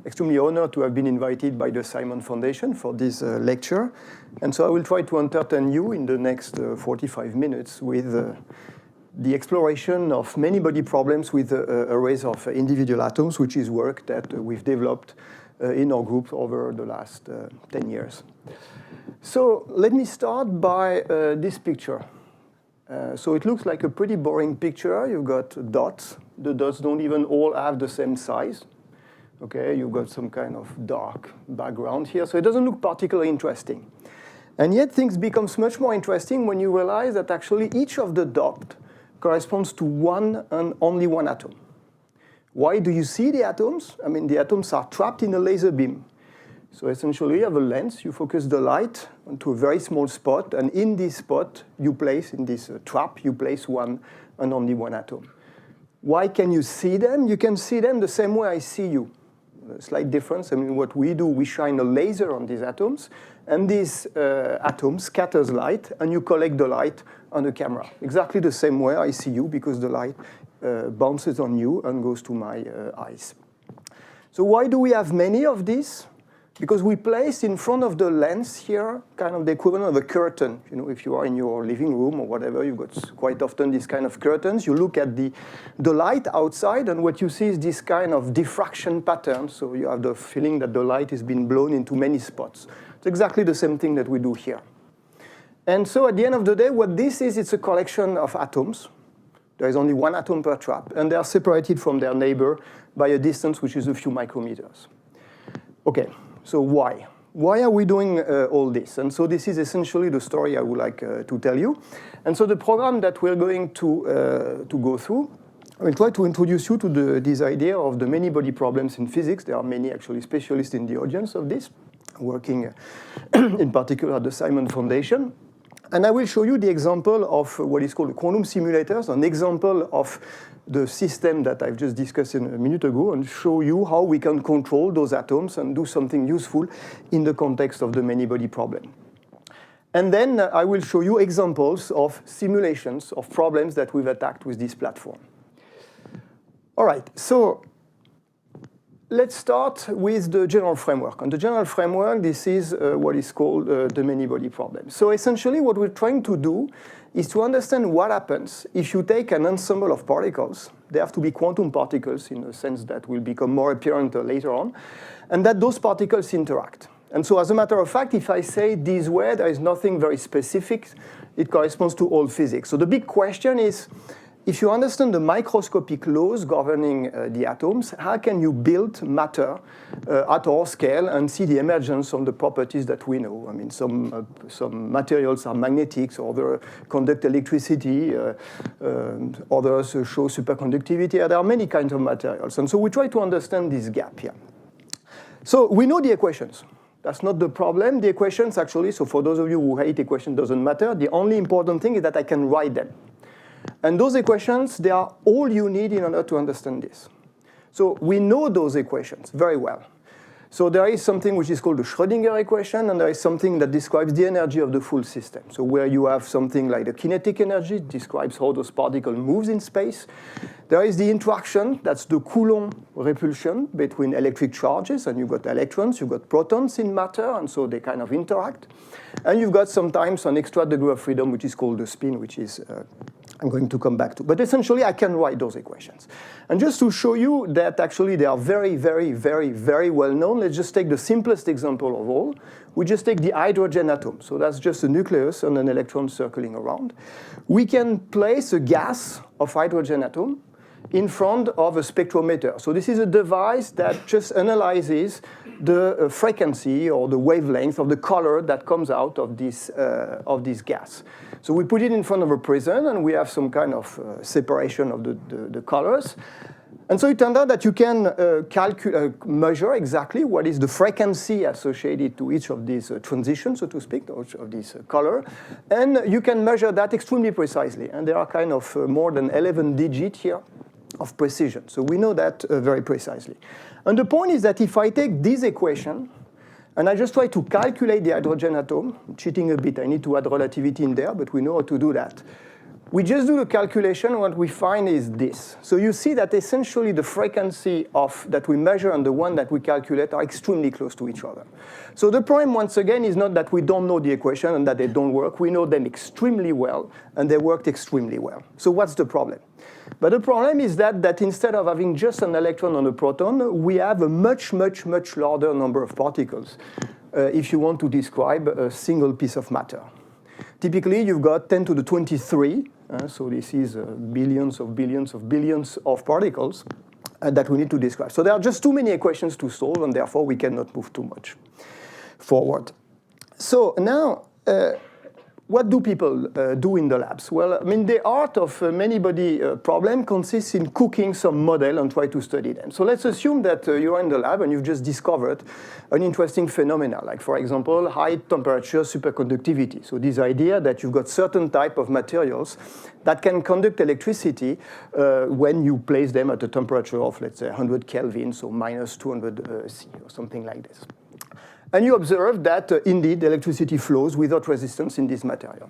extremely honored to have been invited by the Simon Foundation for this lecture. And so I will try to entertain you in the next 45 minutes with the exploration of many body problems with arrays of individual atoms, which is work that we've developed in our group over the last 10 years. So let me start by this picture. So it looks like a pretty boring picture. You've got dots. The dots don't even all have the same size. Okay, you've got some kind of dark background here. So it doesn't look particularly interesting. And yet things become much more interesting when you realize that actually each of the dots corresponds to one and only one atom. Why do you see the atoms? I mean, the atoms are trapped in a laser beam. So essentially, you have a lens, you focus the light onto a very small spot, and in this spot, you place, in this trap, you place one and only one atom. Why can you see them? You can see them the same way I see you. A slight difference. I mean, what we do, we shine a laser on these atoms, and this atom scatters light, and you collect the light on the camera. Exactly the same way I see you, because the light bounces on you and goes to my eyes. So why do we have many of these? Because we place in front of the lens here kind of the equivalent of a curtain. You know, if you are in your living room or whatever, you've got quite often these kind of curtains. You look at the light outside, and what you see is this kind of diffraction pattern. So you have the feeling that the light is being blown into many spots. It's exactly the same thing that we do here. And so at the end of the day, what this is, it's a collection of atoms. There is only one atom per trap, and they are separated from their neighbor by a distance which is a few micrometers. Okay. So why? Why are we doing all this? And so this is essentially the story I would like to tell you. And so the program that we're going to go through, I will try to introduce you to this idea of the many body problems in physics. There are many actually specialists in the audience of this, working in particular at the Simon Foundation. And I will show you the example of what is called quantum simulators, an example of the system that I've just discussed a minute ago, and show you how we can control those atoms and do something useful in the context of the many body problem. And then I will show you examples of simulations of problems that we've attacked with this platform. All right, so let's start with the general framework. And the general framework, this is what is called the many body problem. So essentially what we're trying to do is to understand what happens if you take an ensemble of particles. They have to be quantum particles in a sense that will become more apparent later on, and that those particles interact. And so as a matter of fact, if I say this way, there is nothing very specific. It corresponds to all physics. So the big question is, if you understand the microscopic laws governing the atoms, how can you build matter at our scale and see the emergence of the properties that we know? I mean, some materials are magnetic, so others conduct electricity, others show superconductivity. There are many kinds of materials. And so we try to understand this gap here. So we know the equations. That's not the problem. The equations actually, so for those of you who hate equations, doesn't matter. The only important thing is that I can write them. And those equations, they are all you need in order to understand this. So we know those equations very well. So there is something which is called the Schrödinger equation, and there is something that describes the energy of the full system. So where you have something like the kinetic energy, it describes how those particles move in space. There is the interaction, that's the Coulomb repulsion between electric charges, and you've got electrons, you've got protons in matter, and so they kind of interact. And you've got sometimes an extra degree of freedom, which is called the spin, which is I'm going to come back to. But essentially, I can write those equations. And just to show you that actually they are very, very, very, very well known, let's just take the simplest example of all. We just take the hydrogen atom. So that's just a nucleus and an electron circling around. We can place a gas of hydrogen atom in front of a spectrometer. So this is a device that just analyzes the frequency or the wavelength of the color that comes out of this gas. So we put it in front of a prism, and we have some kind of separation of the colors. And so it turned out that you can measure exactly what is the frequency associated to each of these transitions, so to speak, of this color. And you can measure that extremely precisely. And there are kind of more than 11 digits here of precision. So we know that very precisely. And the point is that if I take this equation, and I just try to calculate the hydrogen atom, I'm cheating a bit, I need to add relativity in there, but we know how to do that. we just do the calculation, what we find is this. So you see that essentially the frequency that we measure and the one that we calculate are extremely close to each other. So the problem, once again, is not that we don't know the equation and that they don't work. We know them extremely well, and they worked extremely well. So what's the problem? But the problem is that instead of having just an electron and a proton, we have a much, much, much larger number of particles if you want to describe a single piece of matter. Typically, you've got 10 to the 23, so this is billions of billions of billions of particles that we need to describe. So there are just too many equations to solve, and therefore we cannot move too much forward. So now, what do people do in the labs? Well, I mean, the art of many-body problem consists in cooking some model and try to study them. So let's assume that you're in the lab and you've just discovered an interesting phenomena, like, for example, high temperature superconductivity. So this idea that you've got certain type of materials that can conduct electricity when you place them at a temperature of, let's say, 100 Kelvin, so minus 200 C or something like this. And you observe that, indeed, electricity flows without resistance in this material.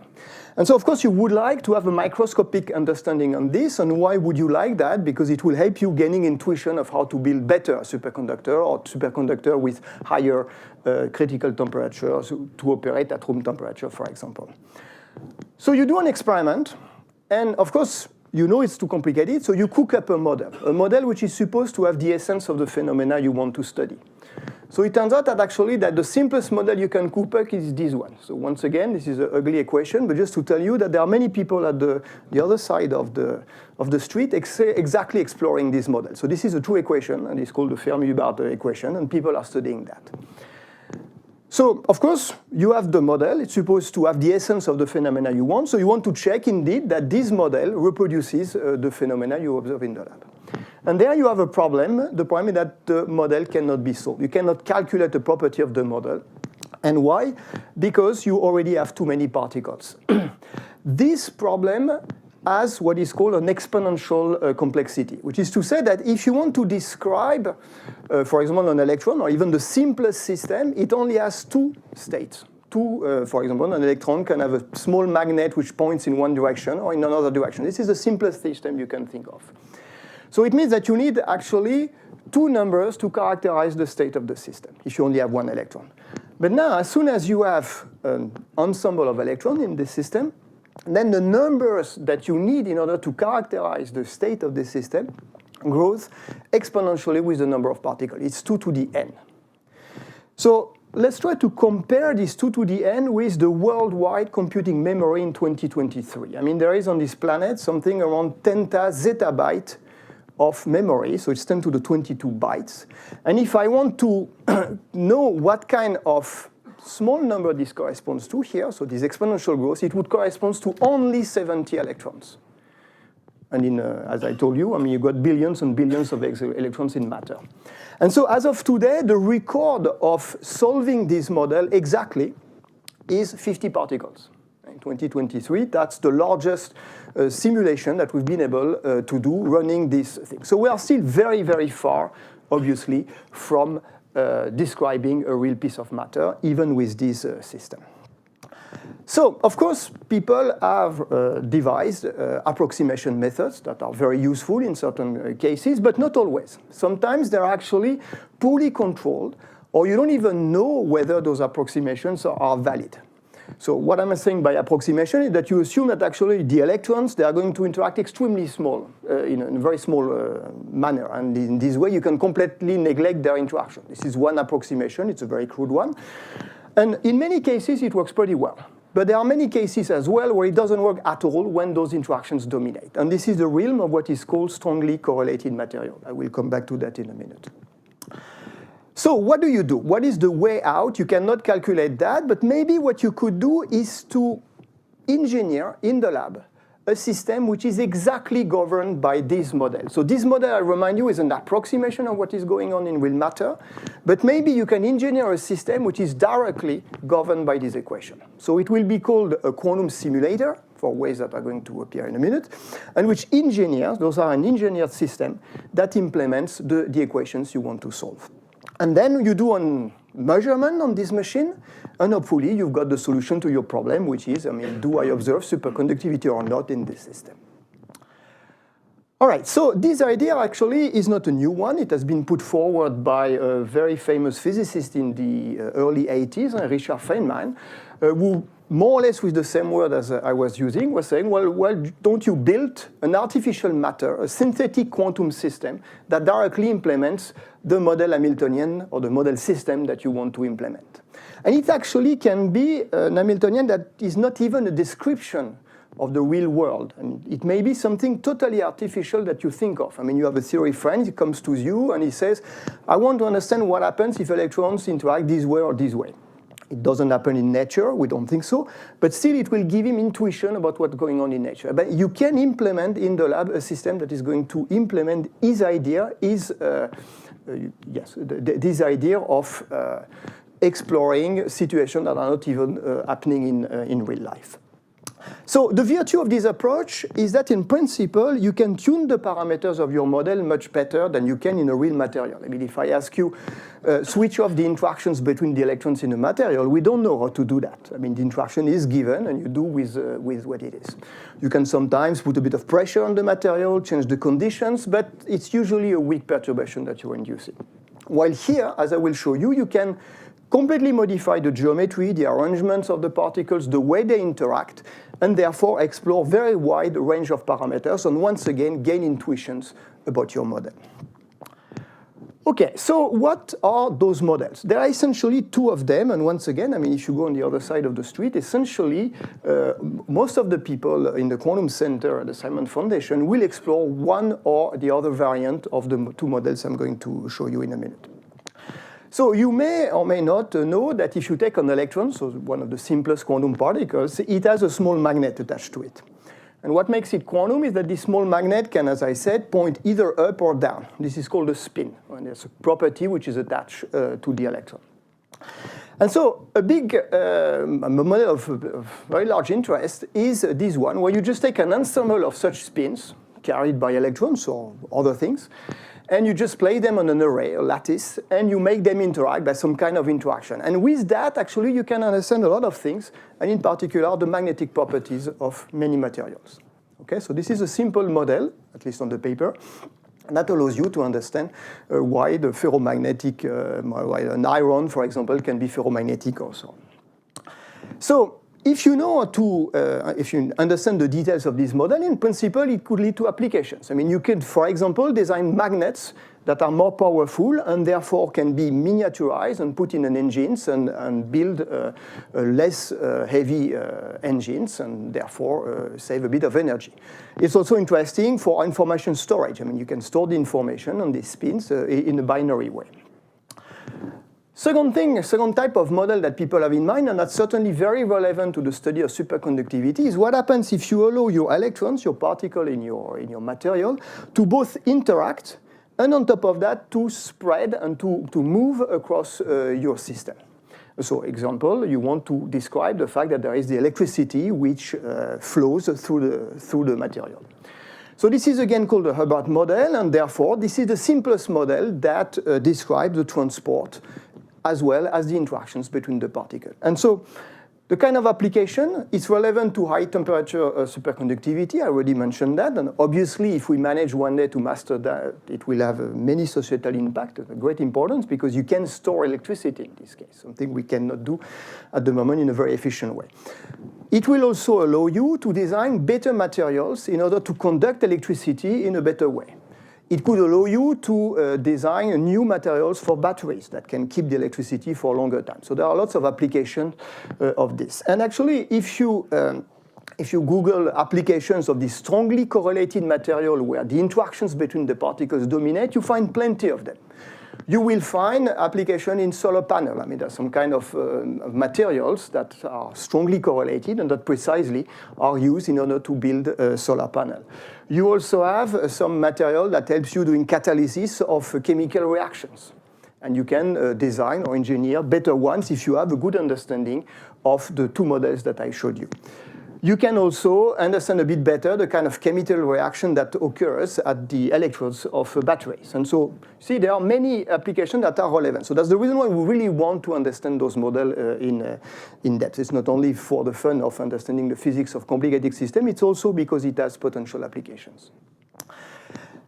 And so, of course, you would like to have a microscopic understanding on this. And why would you like that? Because it will help you gaining intuition of how to build better superconductor or superconductor with higher critical temperatures to operate at room temperature, for example. So you do an experiment. And, of course, you know it's too complicated. So you cook up a model which is supposed to have the essence of the phenomena you want to study. So it turns out that actually the simplest model you can cook up is this one. So once again, this is an ugly equation, but just to tell you that there are many people at the other side of the street exactly exploring this model. So this is a true equation, and it's called the Fermi-Hubbard equation, and people are studying that. So, of course, you have the model. It's supposed to have the essence of the phenomena you want. So you want to check, indeed, that this model reproduces the phenomena you observe in the lab. And there you have a problem. The problem is that the model cannot be solved. You cannot calculate the property of the model. And why? Because you already have too many particles. This problem has what is called an exponential complexity, which is to say that if you want to describe, for example, an electron or even the simplest system, it only has two states. For example, an electron can have a small magnet which points in one direction or in another direction. This is the simplest system you can think of. So it means that you need actually two numbers to characterize the state of the system if you only have one electron. But now, as soon as you have an ensemble of electrons in the system, then the numbers that you need in order to characterize the state of the system grows exponentially with the number of particles. It's 2 to the n. So let's try to compare this 2 to the n with the worldwide computing memory in 2023. I mean, there is on this planet something around 10 zettabyte of memory, so it's 10 to the 22 bytes. And if I want to know what kind of small number this corresponds to here, so this exponential growth, it would correspond to only 70 electrons. And as I told you, I mean, you've got billions and billions of electrons in matter. And so as of today, the record of solving this model exactly is 50 particles. In 2023, that's the largest simulation that we've been able to do running this thing. So we are still very, very far, obviously, from describing a real piece of matter, even with this system. So, of course, people have devised approximation methods that are very useful in certain cases, but not always. Sometimes they're actually poorly controlled, or you don't even know whether those approximations are valid. So what I'm saying by approximation is that you assume that actually the electrons, they are going to interact extremely small, in a very small manner. And in this way, you can completely neglect their interaction. This is one approximation. It's a very crude one. And in many cases, it works pretty well. But there are many cases as well where it doesn't work at all when those interactions dominate. And this is the realm of what is called strongly correlated material. I will come back to that in a minute. So what do you do? What is the way out? You cannot calculate that, but maybe what you could do is to engineer in the lab a system which is exactly governed by this model. So this model, I remind you, is an approximation of what is going on in real matter, but maybe you can engineer a system which is directly governed by this equation. So it will be called a quantum simulator, for ways that are going to appear in a minute, and which engineers, those are an engineered system that implements the equations you want to solve. And then you do measurement on this machine, and hopefully you've got the solution to your problem, which is, do I observe superconductivity or not in this system? All right, so this idea actually is not a new one. It has been put forward by a very famous physicist in the early 80s, Richard Feynman, who more or less with the same word as I was using, was saying, well, don't you build an artificial matter, a synthetic quantum system that directly implements the model Hamiltonian or the model system that you want to implement? And it actually can be an Hamiltonian that is not even a description of the real world. And it may be something totally artificial that you think of. You have a theory friend, he comes to you and he says, I want to understand what happens if electrons interact this way or this way. It doesn't happen in nature, we don't think so, but still it will give him intuition about what's going on in nature. But you can implement in the lab a system that is going to implement his idea, this idea of exploring situations that are not even happening in real life. So the virtue of this approach is that in principle, you can tune the parameters of your model much better than you can in a real material. If I ask you, switch off the interactions between the electrons in a material, we don't know how to do that. The interaction is given and you do with what it is. You can sometimes put a bit of pressure on the material, change the conditions, but it's usually a weak perturbation that you're inducing. While here, as I will show you, you can completely modify the geometry, the arrangements of the particles, the way they interact, and therefore explore very wide range of parameters and once again gain intuitions about your model. Okay, so what are those models? There are essentially two of them, and once again, if you go on the other side of the street, essentially most of the people in the Quantum Center at the Simon Foundation will explore one or the other variant of the two models I'm going to show you in a minute. So you may or may not know that if you take an electron, so one of the simplest quantum particles, it has a small magnet attached to it. And what makes it quantum is that this small magnet can, as I said, point either up or down. This is called a spin, and there's a property which is attached to the electron. And so a big model of very large interest is this one, where you just take an ensemble of such spins carried by electrons or other things, and you just play them on an array, a lattice, and you make them interact by some kind of interaction. And with that, actually, you can understand a lot of things, and in particular, the magnetic properties of many materials. Okay, so this is a simple model, at least on the paper, and that allows you to understand why the ferromagnetic, why an iron, for example, can be ferromagnetic or so on. So if you know if you understand the details of this model, in principle, it could lead to applications. You could, for example, design magnets that are more powerful and therefore can be miniaturized and put in an engines and build less heavy engines and therefore save a bit of energy. It's also interesting for information storage. You can store the information on these spins in a binary way. Second type of model that people have in mind, and that's certainly very relevant to the study of superconductivity, is what happens if you allow your electrons, your particle in your material, to both interact and on top of that to spread and to move across your system. So, example, you want to describe the fact that there is the electricity which flows through the material. So this is again called the Hubbard model, and therefore this is the simplest model that describes the transport as well as the interactions between the particles. And so the kind of application is relevant to high temperature superconductivity. I already mentioned that. And obviously, if we manage one day to master that, it will have many societal impact of great importance because you can store electricity in this case, something we cannot do at the moment in a very efficient way. It will also allow you to design better materials in order to conduct electricity in a better way. It could allow you to design new materials for batteries that can keep the electricity for a longer time. So there are lots of applications of this. And actually, if you Google applications of this strongly correlated material where the interactions between the particles dominate, you find plenty of them. You will find application in solar panel. There's some kind of materials that are strongly correlated and that precisely are used in order to build a solar panel. You also have some material that helps you doing catalysis of chemical reactions. And you can design or engineer better ones if you have a good understanding of the two models that I showed you. you can also understand a bit better the kind of chemical reaction that occurs at the electrodes of batteries. And so, see, there are many applications that are relevant. So that's the reason why we really want to understand those models in depth. It's not only for the fun of understanding the physics of complicated systems, it's also because it has potential applications.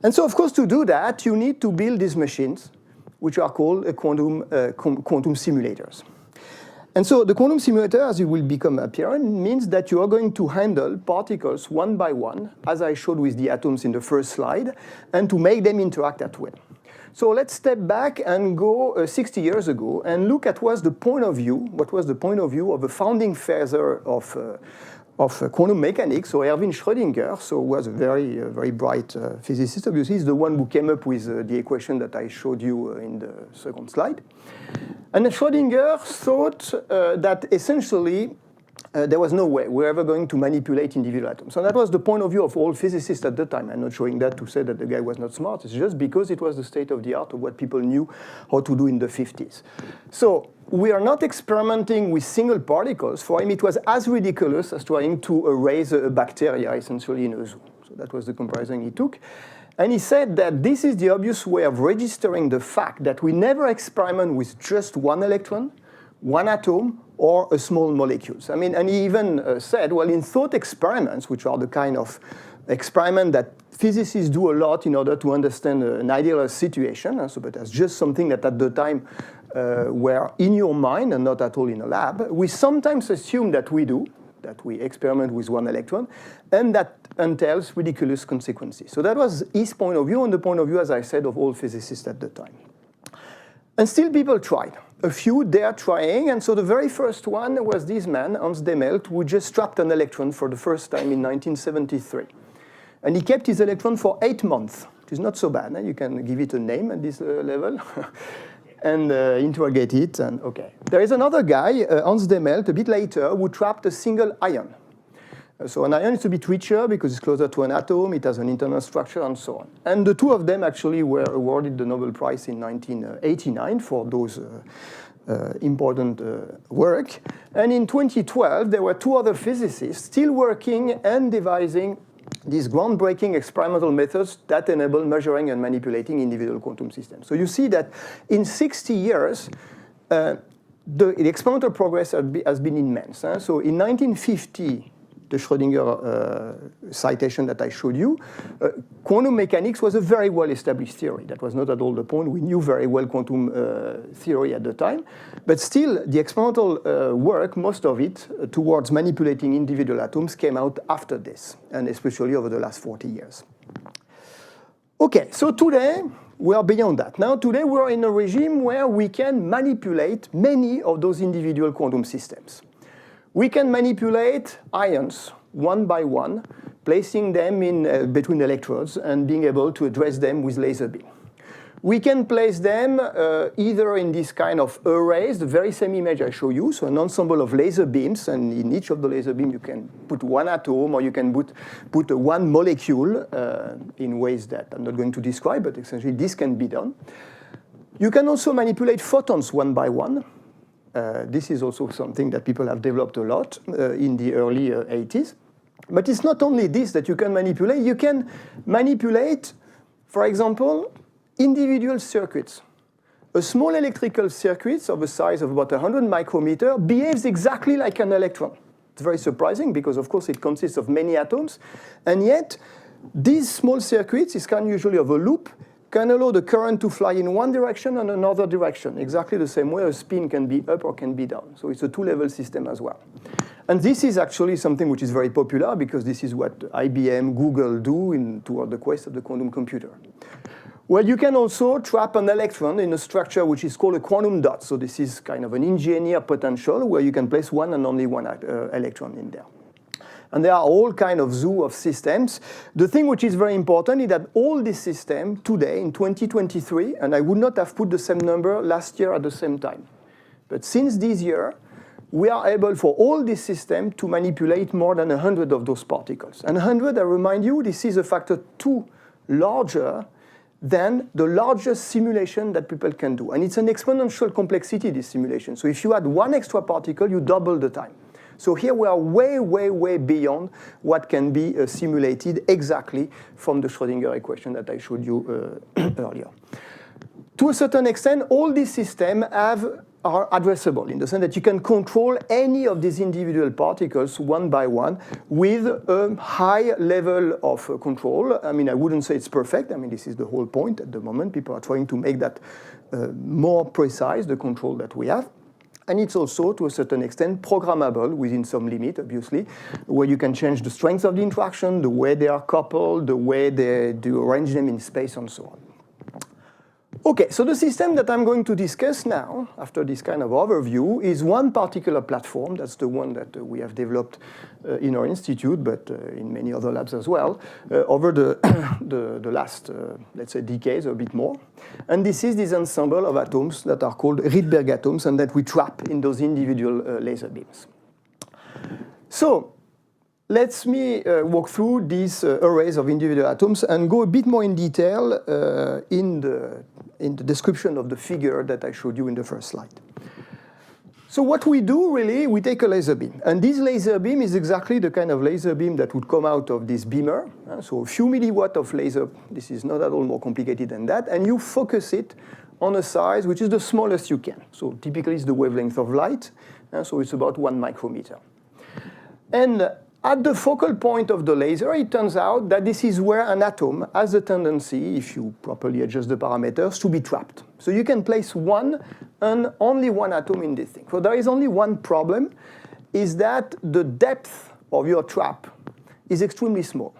And so, of course, to do that, you need to build these machines, which are called quantum simulators. And so the quantum simulator, as it will become apparent, means that you are going to handle particles one by one, as I showed with the atoms in the first slide, and to make them interact at will. So let's step back and go 60 years ago and look at what was the point of view of the founding father of quantum mechanics, so Erwin Schrödinger, so was a very bright physicist. Obviously, he's the one who came up with the equation that I showed you in the second slide. And Schrödinger thought that essentially there was no way we're ever going to manipulate individual atoms. So that was the point of view of all physicists at the time. I'm not showing that to say that the guy was not smart. It's just because it was the state of the art of what people knew how to do in the 50s. So we are not experimenting with single particles. For him, it was as ridiculous as trying to erase a bacteria, essentially, in a zoo. So that was the comparison he took. And he said that this is the obvious way of registering the fact that we never experiment with just one electron, one atom, or a small molecules. I mean, and he even said, well, in thought experiments, which are the kind of experiment that physicists do a lot in order to understand an ideal situation, so but that's just something that at the time were in your mind and not at all in a lab, we sometimes assume that we experiment with one electron, and that entails ridiculous consequences. So that was his point of view, and the point of view, as I said, of all physicists at the time. And still people tried. A few dare trying, and so the very first one was this man, Hans Dehmelt, who just trapped an electron for the first time in 1973. And he kept his electron for 8 months, which is not so bad. You can give it a name at this level. And interrogate it, and okay. There is another guy, Hans Dehmelt, a bit later, who trapped a single ion. So an ion is a bit richer because it's closer to an atom, it has an internal structure, and so on. And the two of them actually were awarded the Nobel Prize in 1989 for those important work. And in 2012, there were 2 other physicists still working and devising these groundbreaking experimental methods that enable measuring and manipulating individual quantum systems. So you see that in 60 years, the experimental progress has been immense. So in 1950, the Schrödinger citation that I showed you, quantum mechanics was a very well-established theory. That was not at all the point. We knew very well quantum theory at the time. But still, the experimental work, most of it, towards manipulating individual atoms came out after this, and especially over the last 40 years. Okay, so today, we are beyond that. Now, today, we are in a regime where we can manipulate many of those individual quantum systems. We can manipulate ions one by one, placing them in between electrodes and being able to address them with laser beam. We can place them either in this kind of arrays, the very same image I show you, so an ensemble of laser beams, and in each of the laser beams you can put one atom or you can put one molecule in ways that I'm not going to describe, but essentially this can be done. You can also manipulate photons one by one. This is also something that people have developed a lot in the early 80s. But it's not only this that you can manipulate. You can manipulate, for example, individual circuits. A small electrical circuit of a size of about 100 micrometer behaves exactly like an electron. It's very surprising because, of course, it consists of many atoms. And yet, these small circuits, this kind usually of a loop, can allow the current to fly in one direction and another direction, exactly the same way a spin can be up or can be down. So it's a 2-level system as well. And this is actually something which is very popular because this is what IBM, Google do toward the quest of the quantum computer. Well, you can also trap an electron in a structure which is called a quantum dot. So this is kind of an engineered potential where you can place one and only one electron in there. And there are all kinds of zoo of systems. The thing which is very important is that all these systems today in 2023, and I would not have put the same number last year at the same time. But since this year, we are able for all these systems to manipulate more than 100 of those particles. And 100, I remind you, this is a factor 2 larger than the largest simulation that people can do. And it's an exponential complexity, this simulation. So if you add one extra particle, you double the time. So here we are way, way, way beyond what can be simulated exactly from the Schrödinger equation that I showed you earlier. To a certain extent, all these systems are addressable in the sense that you can control any of these individual particles one by one with a high level of control. I mean, I wouldn't say it's perfect. I mean, this is the whole point at the moment. People are trying to make that more precise, the control that we have. And it's also, to a certain extent, programmable within some limit, obviously, where you can change the strength of the interaction, the way they are coupled, the way they do arrange them in space, and so on. Okay, so the system that I'm going to discuss now, after this kind of overview, is one particular platform. That's the one that we have developed in our institute, but in many other labs as well, over the last, let's say, decades or a bit more. And this is this ensemble of atoms that are called Rydberg atoms and that we trap in those individual laser beams. So, let me walk through these arrays of individual atoms and go a bit more in detail in the description of the figure that I showed you in the first slide. So what we do, really, we take a laser beam. And this laser beam is exactly the kind of laser beam that would come out of this beamer. So a few milliwatt of laser. This is not at all more complicated than that. And you focus it on a size which is the smallest you can. So typically it's the wavelength of light. So it's about 1 micrometer. And at the focal point of the laser, it turns out that this is where an atom has a tendency, if you properly adjust the parameters, to be trapped. So you can place one and only one atom in this thing. So there is only one problem, is that the depth of your trap is extremely small.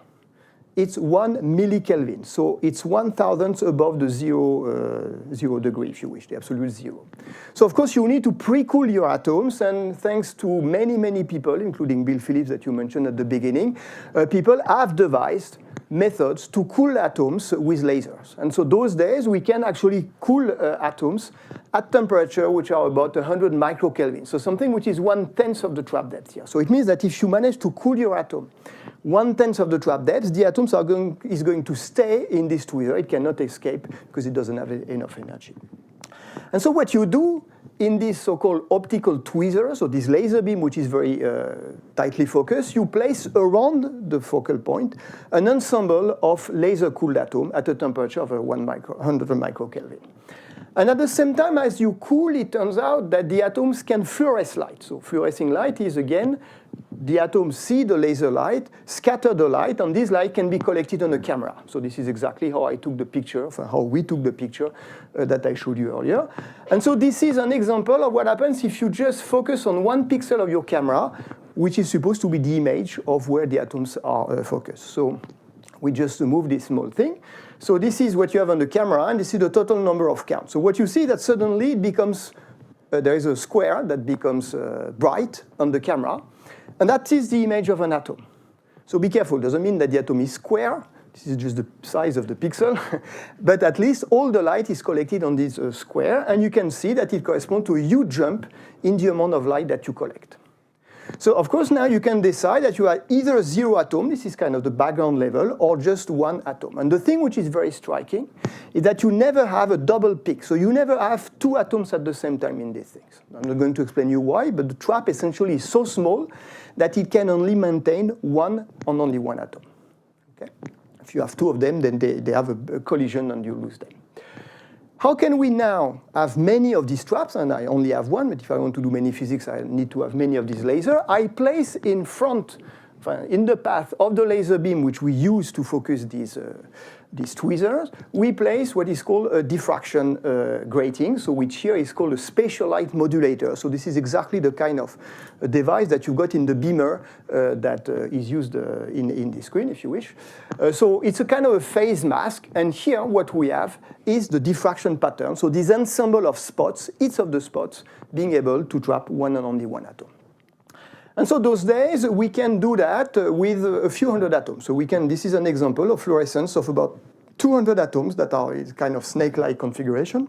It's 1 millikelvin, so it's 1,000th above the zero degree, if you wish, the absolute zero. So of course you need to pre-cool your atoms, and thanks to many, many people, including Bill Phillips that you mentioned at the beginning, people have devised methods to cool atoms with lasers. And so those days we can actually cool atoms at temperature which are about 100 microkelvin, so something which is 1/10 of the trap depth here. So it means that if you manage to cool your atom 1/10 of the trap depth, the atoms is going to stay in this tweezer. It cannot escape because it doesn't have enough energy. And so what you do in this so-called optical tweezer, so this laser beam which is very tightly focused, you place around the focal point an ensemble of laser-cooled atoms at a temperature of 100 microkelvin. And at the same time, as you cool, it turns out that the atoms can fluoresce light. So fluorescing light is, again, the atoms see the laser light, scatter the light, and this light can be collected on a camera. So this is exactly how I took the picture, how we took the picture that I showed you earlier. And so this is an example of what happens if you just focus on one pixel of your camera, which is supposed to be the image of where the atoms are focused. So we just move this small thing. So this is what you have on the camera, and this is the total number of counts. So what you see that suddenly it becomes, there is a square that becomes bright on the camera, and that is the image of an atom. So be careful, it doesn't mean that the atom is square. This is just the size of the pixel, but at least all the light is collected on this square, and you can see that it corresponds to a huge jump in the amount of light that you collect. So of course now you can decide that you are either 0 atom, this is kind of the background level, or just 1 atom. And the thing which is very striking is that you never have a double peak. So you never have 2 atoms at the same time in these things. I'm not going to explain you why, but the trap essentially is so small that it can only maintain one and only one atom. Okay? If you have 2 of them, then they have a collision and you lose them. How can we now have many of these traps? And I only have one, but if I want to do many physics, I need to have many of these lasers. I place in front, in the path of the laser beam, which we use to focus these tweezers, we place what is called a diffraction grating, so which here is called a spatial light modulator. So this is exactly the kind of device that you got in the beamer that is used in the screen, if you wish. So it's a kind of a phase mask, and here what we have is the diffraction pattern. So this ensemble of spots, each of the spots being able to trap one and only one atom. And so those days, we can do that with a few hundred atoms. So this is an example of fluorescence of about 200 atoms that are in kind of snake-like configuration.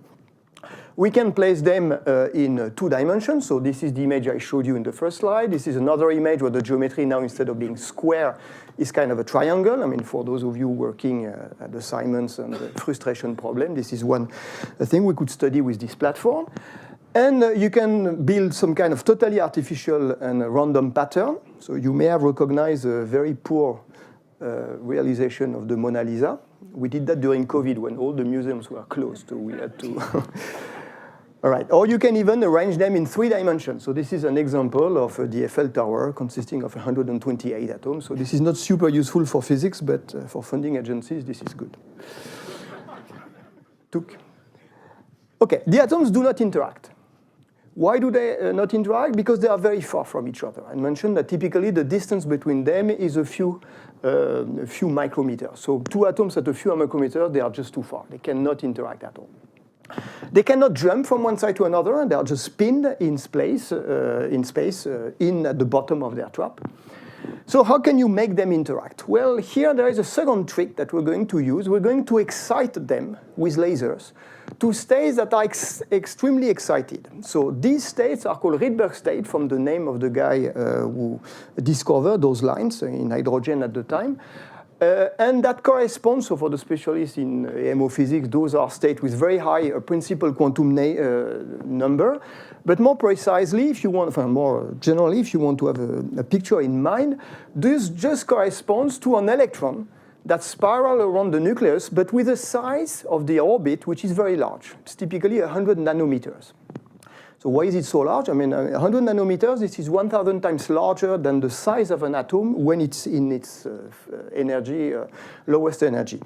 We can place them in 2 dimensions. So this is the image I showed you in the first slide. This is another image where the geometry now, instead of being square, is kind of a triangle. I mean, for those of you working at assignments and the frustration problem, this is one thing we could study with this platform. And you can build some kind of totally artificial and random pattern. So you may have recognized a very poor realization of the Mona Lisa. We did that during COVID when all the museums were closed, so we had to. All right, or you can even arrange them in 3 dimensions. So this is an example of the Eiffel Tower consisting of 128 atoms. So this is not super useful for physics, but for funding agencies, this is good. Okay, the atoms do not interact. Why do they not interact? Because they are very far from each other. I mentioned that typically the distance between them is a few micrometers. So 2 atoms at a few micrometers, they are just too far. They cannot interact at all. They cannot jump from one side to another, and they are just pinned in space, at the bottom of their trap. So how can you make them interact? Well, here there is a second trick that we're going to use. We're going to excite them with lasers to states that are extremely excited. So these states are called Rydberg states from the name of the guy who discovered those lines in hydrogen at the time. And that corresponds, so for the specialists in hemophysics, those are states with very high principal quantum number. But more precisely, if you want, more generally, if you want to have a picture in mind, this just corresponds to an electron that spirals around the nucleus, but with a size of the orbit which is very large. It's typically 100 nanometers. So why is it so large? I mean, 100 nanometers, this is 1,000 times larger than the size of an atom when it's in its lowest energy.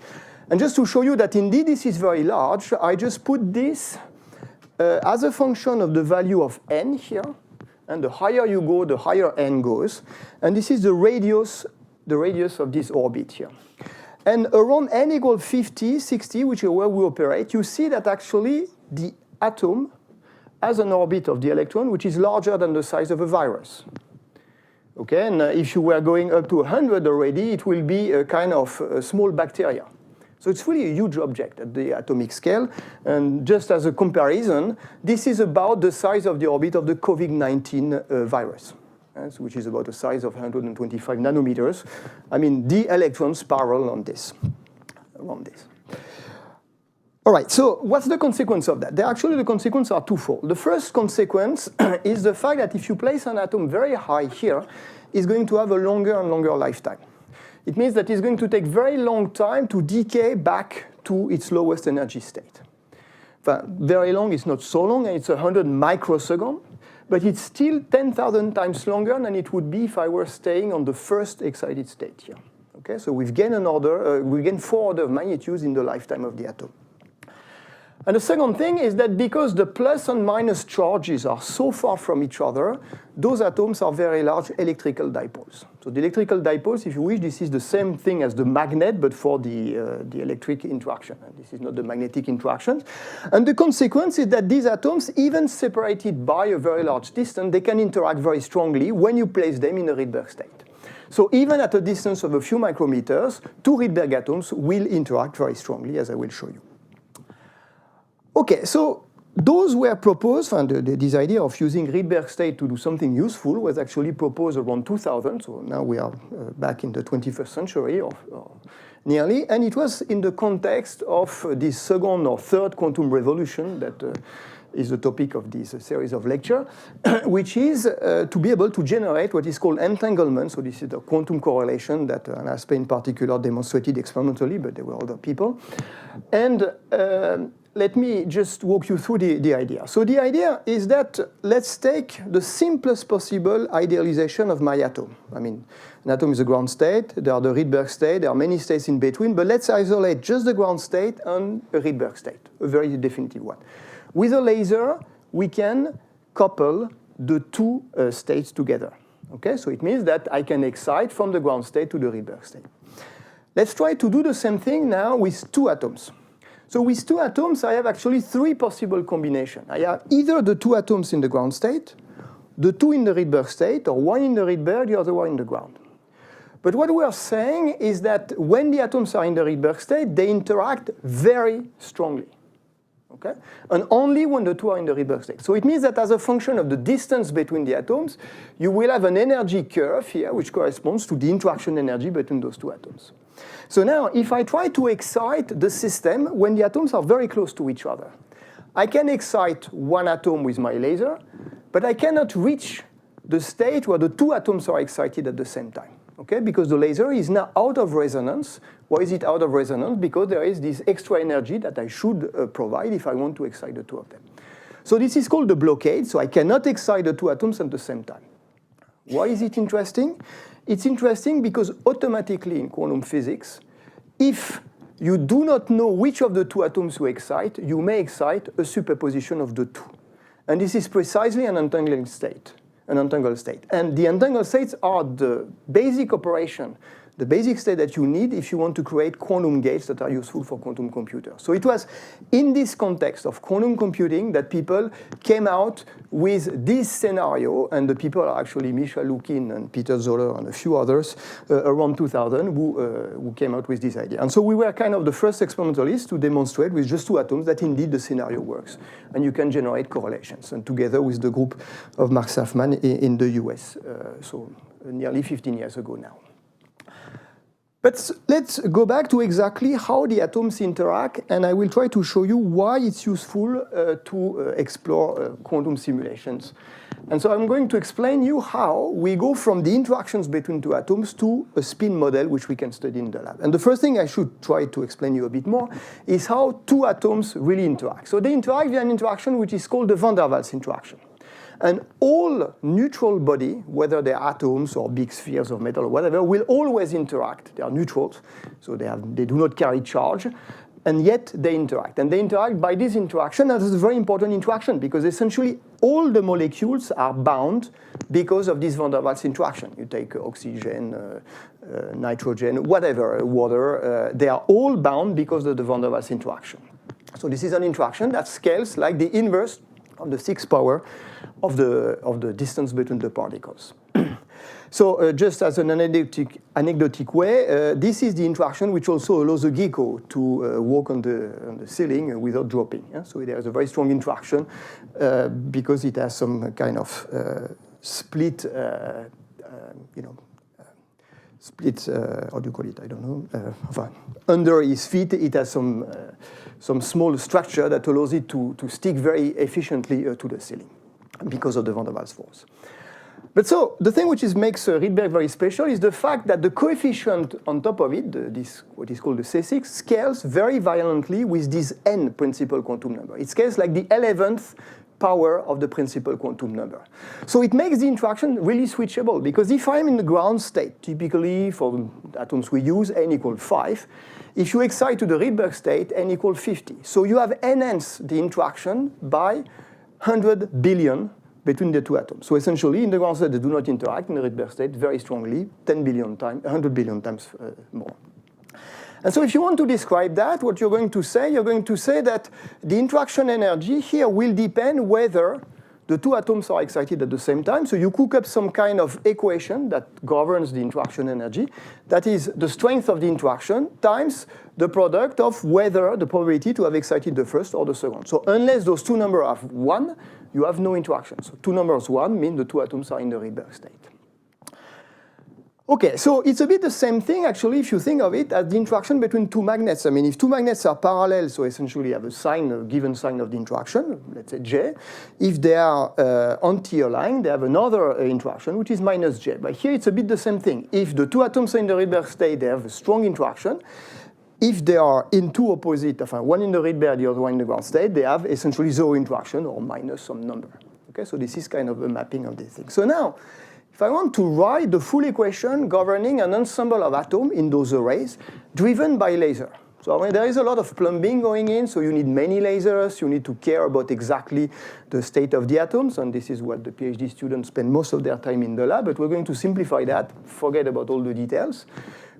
And just to show you that indeed this is very large, I just put this as a function of the value of n here. And the higher you go, the higher n goes. And this is the radius of this orbit here. And around n equals 50, 60, which is where we operate, you see that actually the atom has an orbit of the electron which is larger than the size of a virus. Okay, and if you were going up to 100 already, it will be a kind of a small bacteria. So it's really a huge object at the atomic scale. And just as a comparison, this is about the size of the orbit of the COVID-19 virus, which is about the size of 125 nanometers. I mean, the electrons spiral on this, around this. All right, so what's the consequence of that? Actually, the consequences are twofold. The first consequence is the fact that if you place an atom very high here, it's going to have a longer and longer lifetime. It means that it's going to take very long time to decay back to its lowest energy state. Very long is not so long, it's 100 microseconds, but it's still 10,000 times longer than it would be if I were staying on the first excited state here. Okay, so we've gained 4 orders of magnitude in the lifetime of the atom. And the second thing is that because the plus and minus charges are so far from each other, those atoms are very large electrical dipoles. So the electrical dipoles, if you wish, this is the same thing as the magnet, but for the electric interaction. And this is not the magnetic interaction. And the consequence is that these atoms, even separated by a very large distance, they can interact very strongly when you place them in a Rydberg state. So even at a distance of a few micrometers, 2 Rydberg atoms will interact very strongly, as I will show you. Okay, so those were proposed, and this idea of using Rydberg state to do something useful was actually proposed around 2000, so now we are back in the 21st century, or nearly, and it was in the context of this second or third quantum revolution that is the topic of this series of lectures, which is to be able to generate what is called entanglement. So this is the quantum correlation that Anaspe in particular demonstrated experimentally, but there were other people. And let me just walk you through the idea. So the idea is that let's take the simplest possible idealization of my atom. I mean, an atom is a ground state, there are the Rydberg state, there are many states in between, but let's isolate just the ground state and a Rydberg state, a very definitive one. With a laser, we can couple the 2 states together. Okay, so it means that I can excite from the ground state to the Rydberg state. Let's try to do the same thing now with 2 atoms. So with 2 atoms, I have actually 3 possible combinations. I have either the 2 atoms in the ground state, the 2 in the Rydberg state, or 1 in the Rydberg, the other one in the ground. But what we are saying is that when the atoms are in the Rydberg state, they interact very strongly. Okay? And only when the 2 are in the Rydberg state. So it means that as a function of the distance between the atoms, you will have an energy curve here, which corresponds to the interaction energy between those 2 atoms. So now, if I try to excite the system when the atoms are very close to each other, I can excite one atom with my laser, but I cannot reach the state where the two atoms are excited at the same time. Okay? Because the laser is now out of resonance. Why is it out of resonance? Because there is this extra energy that I should provide if I want to excite the two of them. So this is called the blockade, so I cannot excite the two atoms at the same time. Why is it interesting? It's interesting because automatically in quantum physics, if you do not know which of the two atoms you excite, you may excite a superposition of the two. And this is precisely an untangled state. And the entangled states are the basic operation, the basic state that you need if you want to create quantum gates that are useful for quantum computers. So it was in this context of quantum computing that people came out with this scenario, and the people are actually Misha Lukin and Peter Zoller and a few others around 2000 who came out with this idea. And so we were kind of the first experimentalists to demonstrate with just two atoms that indeed the scenario works, and you can generate correlations, and together with the group of Mark Safman in the US, so nearly 15 years ago now. But let's go back to exactly how the atoms interact, and I will try to show you why it's useful to explore quantum simulations. And so I'm going to explain you how we go from the interactions between two atoms to a spin model which we can study in the lab. And the first thing I should try to explain you a bit more is how two atoms really interact. So they interact via an interaction which is called the van der Waals interaction. And all neutral body, whether they're atoms or big spheres of metal or whatever, will always interact. They are neutrals, so they do not carry charge, and yet they interact. And they interact by this interaction, and this is a very important interaction, because essentially all the molecules are bound because of this van der Waals interaction. You take oxygen, nitrogen, whatever, water, they are all bound because of the van der Waals interaction. So this is an interaction that scales like the inverse of the 6th power of the distance between the particles. So just as an anecdotic way, this is the interaction which also allows a gecko to walk on the ceiling without dropping. Yeah? So there is a very strong interaction because it has some kind of split, how do you call it? I don't know. Under his feet, it has some small structure that allows it to stick very efficiently to the ceiling because of the van der Waals force. But so the thing which makes Rydberg very special is the fact that the coefficient on top of it, this what is called the C6, scales very violently with this n principal quantum number. It scales like the 11th power of the principal quantum number. So it makes the interaction really switchable, because if I'm in the ground state, typically for the atoms we use, n equals 5, if you excite to the Rydberg state, n equals 50. So you have enhanced the interaction by 100 billion between the two atoms. So essentially, in the ground state, they do not interact. In the Rydberg state, very strongly, 10 billion times, 100 billion times more. And so if you want to describe that, what you're going to say that the interaction energy here will depend whether the two atoms are excited at the same time. So you cook up some kind of equation that governs the interaction energy. That is the strength of the interaction times the product of whether the probability to have excited the first or the second. So unless those two numbers have 1, you have no interaction. So two numbers 1 mean the two atoms are in the Rydberg state. Okay, so it's a bit the same thing, actually, if you think of it as the interaction between two magnets. I mean, if two magnets are parallel, so essentially have a given sign of the interaction, let's say J. If they are anti-aligned, they have another interaction, which is minus J. But here it's a bit the same thing. If the two atoms are in the Rydberg state, they have a strong interaction. If they are in two opposite, one in the Rydberg, the other one in the ground state, they have essentially zero interaction or minus some number. Okay, so this is kind of a mapping of this thing. So now, if I want to write the full equation governing an ensemble of atoms in those arrays driven by laser. So I mean, there is a lot of plumbing going in, so you need many lasers, you need to care about exactly the state of the atoms, and this is what the PhD students spend most of their time in the lab, but we're going to simplify that, forget about all the details.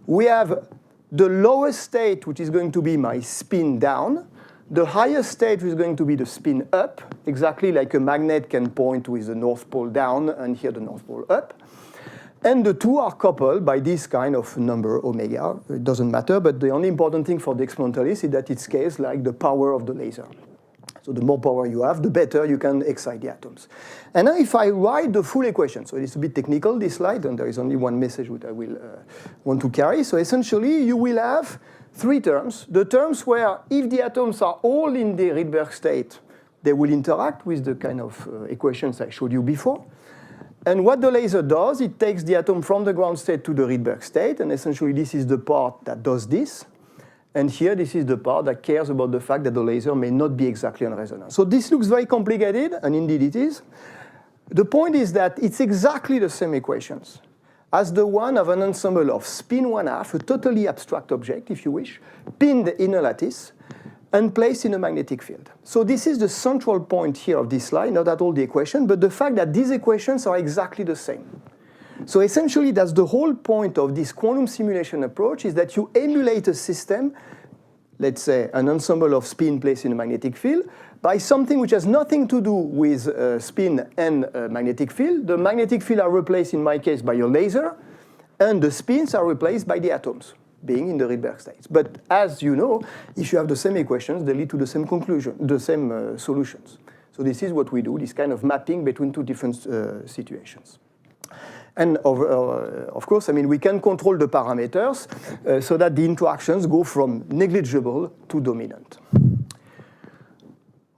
We have the lowest state, which is going to be my spin down. The highest state is going to be the spin up, exactly like a magnet can point with the North Pole down and here the North Pole up. And the two are coupled by this kind of number, omega. It doesn't matter, but the only important thing for the experimentalist is that it scales like the power of the laser. So the more power you have, the better you can excite the atoms. And now if I write the full equation, so it's a bit technical, this slide, and there is only one message which I will want to carry. So essentially, you will have three terms. The terms where if the atoms are all in the Rydberg state, they will interact with the kind of equations I showed you before. And what the laser does, it takes the atom from the ground state to the Rydberg state, and essentially this is the part that does this. And here, this is the part that cares about the fact that the laser may not be exactly on resonance. So this looks very complicated, and indeed it is. The point is that it's exactly the same equations as the one of an ensemble of spin 1/2, a totally abstract object, if you wish, pinned in a lattice, and placed in a magnetic field. So this is the central point here of this slide, not at all the equation, but the fact that these equations are exactly the same. So essentially, that's the whole point of this quantum simulation approach, is that you emulate a system, let's say an ensemble of spin placed in a magnetic field, by something which has nothing to do with spin and magnetic field. The magnetic field are replaced, in my case, by your laser, and the spins are replaced by the atoms, being in the Rydberg states. But as you know, if you have the same equations, they lead to the same conclusion, the same solutions. So this is what we do, this kind of mapping between two different situations. And of course, I mean, we can control the parameters so that the interactions go from negligible to dominant.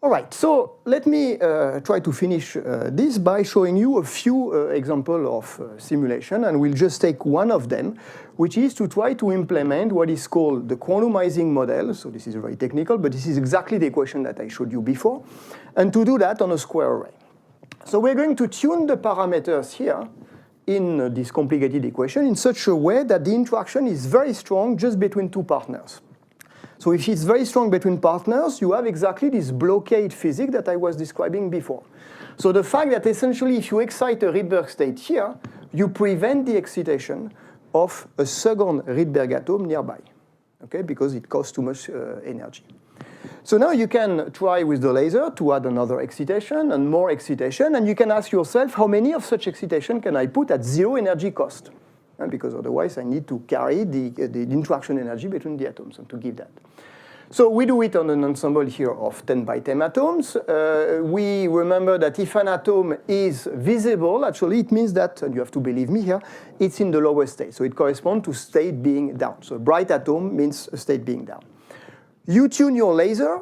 All right, so let me try to finish this by showing you a few examples of simulation, and we'll just take one of them, which is to try to implement what is called the quantumizing model. So this is very technical, but this is exactly the equation that I showed you before, and to do that on a square array. So we're going to tune the parameters here in this complicated equation in such a way that the interaction is very strong just between two partners. So if it's very strong between partners, you have exactly this blockade physics that I was describing before. So the fact that essentially if you excite a Rydberg state here, you prevent the excitation of a second Rydberg atom nearby, okay, because it costs too much energy. So now you can try with the laser to add another excitation and more excitation, and you can ask yourself, how many of such excitation can I put at zero energy cost? Because otherwise I need to carry the interaction energy between the atoms and to give that. So we do it on an ensemble here of 10 by 10 atoms. We remember that if an atom is visible, actually it means that, and you have to believe me here, it's in the lower state. So it corresponds to state being down. So a bright atom means a state being down. You tune your laser,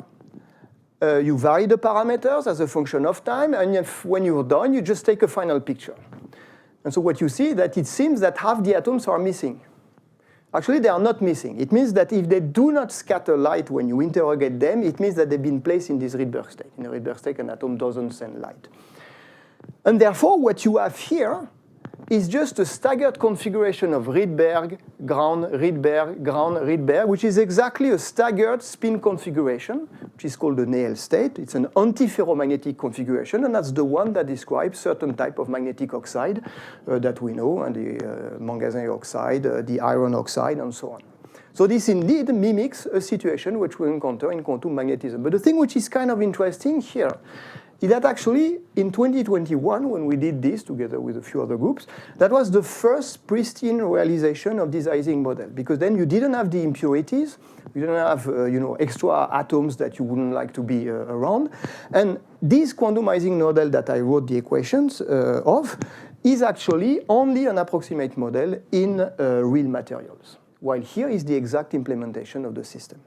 you vary the parameters as a function of time, and when you're done, you just take a final picture. And so what you see is that it seems that half the atoms are missing. Actually, they are not missing. It means that if they do not scatter light when you interrogate them, it means that they've been placed in this Rydberg state. In a Rydberg state, an atom doesn't send light. And therefore, what you have here is just a staggered configuration of Rydberg, ground, Rydberg, ground, Rydberg, which is exactly a staggered spin configuration, which is called the Néel state. It's an antiferromagnetic configuration, and that's the one that describes certain type of magnetic oxide that we know, and the manganese oxide, the iron oxide, and so on. So this indeed mimics a situation which we encounter in quantum magnetism. But the thing which is kind of interesting here is that actually in 2021, when we did this together with a few other groups, that was the first pristine realization of this Ising model, because then you didn't have the impurities, you didn't have extra atoms that you wouldn't like to be around, and this quantumizing model that I wrote the equations of is actually only an approximate model in real materials, while here is the exact implementation of the system.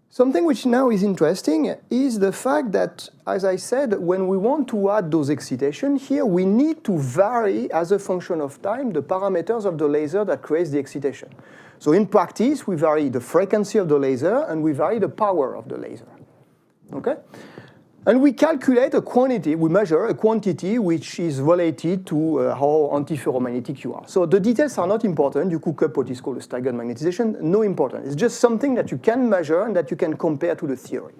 Something which now is interesting is the fact that, as I said, when we want to add those excitations here, we need to vary as a function of time the parameters of the laser that creates the excitation. So in practice, we vary the frequency of the laser and we vary the power of the laser. Okay? And we calculate a quantity, we measure a quantity which is related to how antiferromagnetic you are. So the details are not important. You cook up what is called a staggered magnetization, no important. It's just something that you can measure and that you can compare to the theory.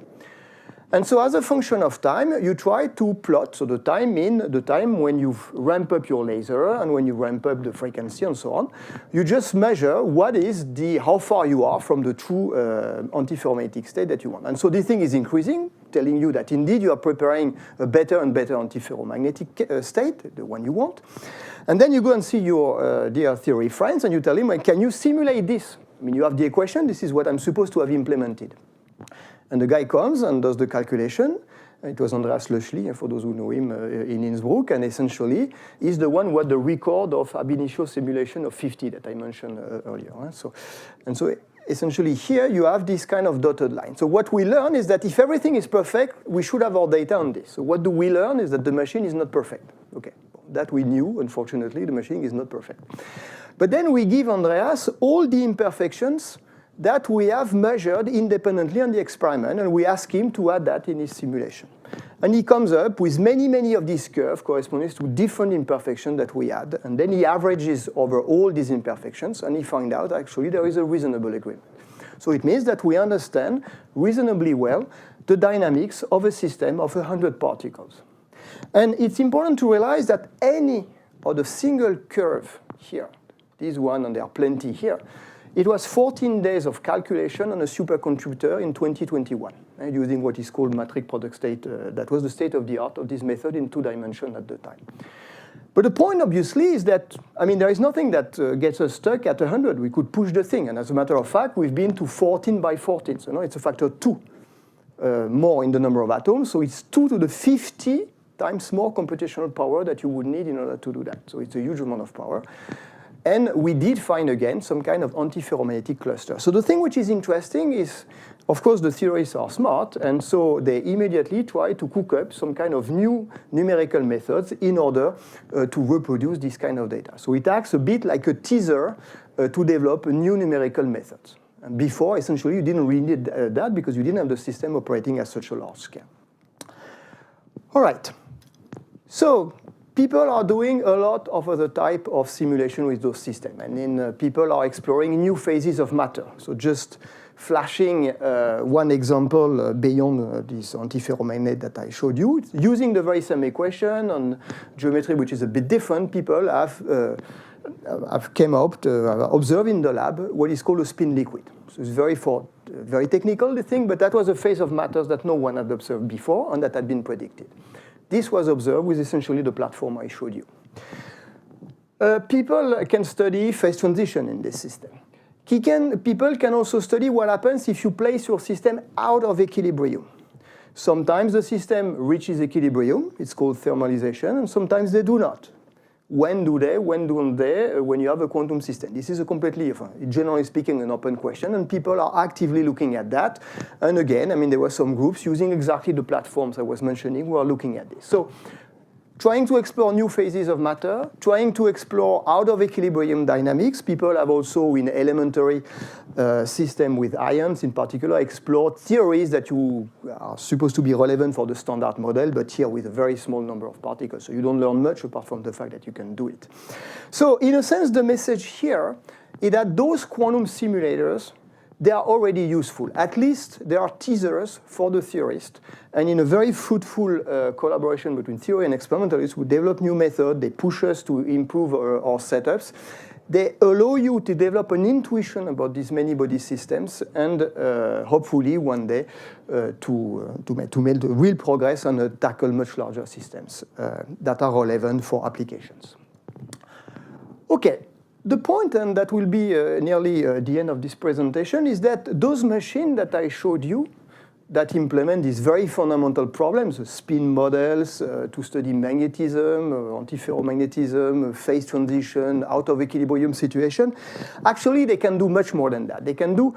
And so as a function of time, you try to plot, so the time means the time when you ramp up your laser and when you ramp up the frequency and so on. You just measure what is how far you are from the true antiferromagnetic state that you want. And so this thing is increasing, telling you that indeed you are preparing a better and better antiferromagnetic state, the one you want. And then you go and see your dear theory friends and you tell him, can you simulate this? I mean, you have the equation, this is what I'm supposed to have implemented. And the guy comes and does the calculation. It was Andreas Löschli, for those who know him, in Innsbruck, and essentially he's the one who had the record of ab initio simulation of 50 that I mentioned earlier. So essentially here you have this kind of dotted line. So what we learn is that if everything is perfect, we should have our data on this. So what do we learn is that the machine is not perfect. Okay, that we knew, unfortunately, the machine is not perfect. But then we give Andreas all the imperfections that we have measured independently on the experiment, and we ask him to add that in his simulation. And he comes up with many of these curves corresponding to different imperfections that we had, and then he averages over all these imperfections, and he finds out actually there is a reasonable agreement. So it means that we understand reasonably well the dynamics of a system of 100 particles. And it's important to realize that any of the single curve here, this one, and there are plenty here, it was 14 days of calculation on a supercomputer in 2021, using what is called matrix product state. That was the state of the art of this method in 2 dimensions at the time. But the point, obviously, is that, I mean, there is nothing that gets us stuck at 100. We could push the thing. And as a matter of fact, we've been to 14 by 14. So now it's a factor 2 more in the number of atoms. So it's 2 to the 50 times more computational power that you would need in order to do that. So it's a huge amount of power. And we did find, again, some kind of antiferromagnetic cluster. So the thing which is interesting is, of course, the theorists are smart, and so they immediately try to cook up some kind of new numerical methods in order to reproduce this kind of data. So it acts a bit like a teaser to develop new numerical methods. And before, essentially, you didn't really need that because you didn't have the system operating at such a large scale. All right. So people are doing a lot of other type of simulation with those systems. And then people are exploring new phases of matter. So just flashing one example beyond this antiferromagnet that I showed you, using the very same equation on geometry, which is a bit different, people have came up to observe in the lab what is called a spin liquid. So it's very technical, the thing, but that was a phase of matters that no one had observed before and that had been predicted. This was observed with essentially the platform I showed you. People can study phase transition in this system. People can also study what happens if you place your system out of equilibrium. Sometimes the system reaches equilibrium, it's called thermalization, and sometimes they do not. When do they, when don't they, when you have a quantum system? This is a completely, generally speaking, an open question, and people are actively looking at that. And again, I mean, there were some groups using exactly the platforms I was mentioning who are looking at this. So trying to explore new phases of matter, trying to explore out-of-equilibrium dynamics. People have also, in elementary system with ions in particular, explored theories that you are supposed to be relevant for the standard model, but here with a very small number of particles. So you don't learn much apart from the fact that you can do it. So in a sense, the message here is that those quantum simulators, they are already useful. At least they are teasers for the theorist. And in a very fruitful collaboration between theory and experimentalists, we develop new methods. They push us to improve our setups. They allow you to develop an intuition about these many-body systems and hopefully one day to make the real progress and tackle much larger systems that are relevant for applications. Okay. The point, and that will be nearly the end of this presentation, is that those machines that I showed you that implement these very fundamental problems, spin models to study magnetism, antiferromagnetism, phase transition, out-of-equilibrium situation, actually they can do much more than that. They can do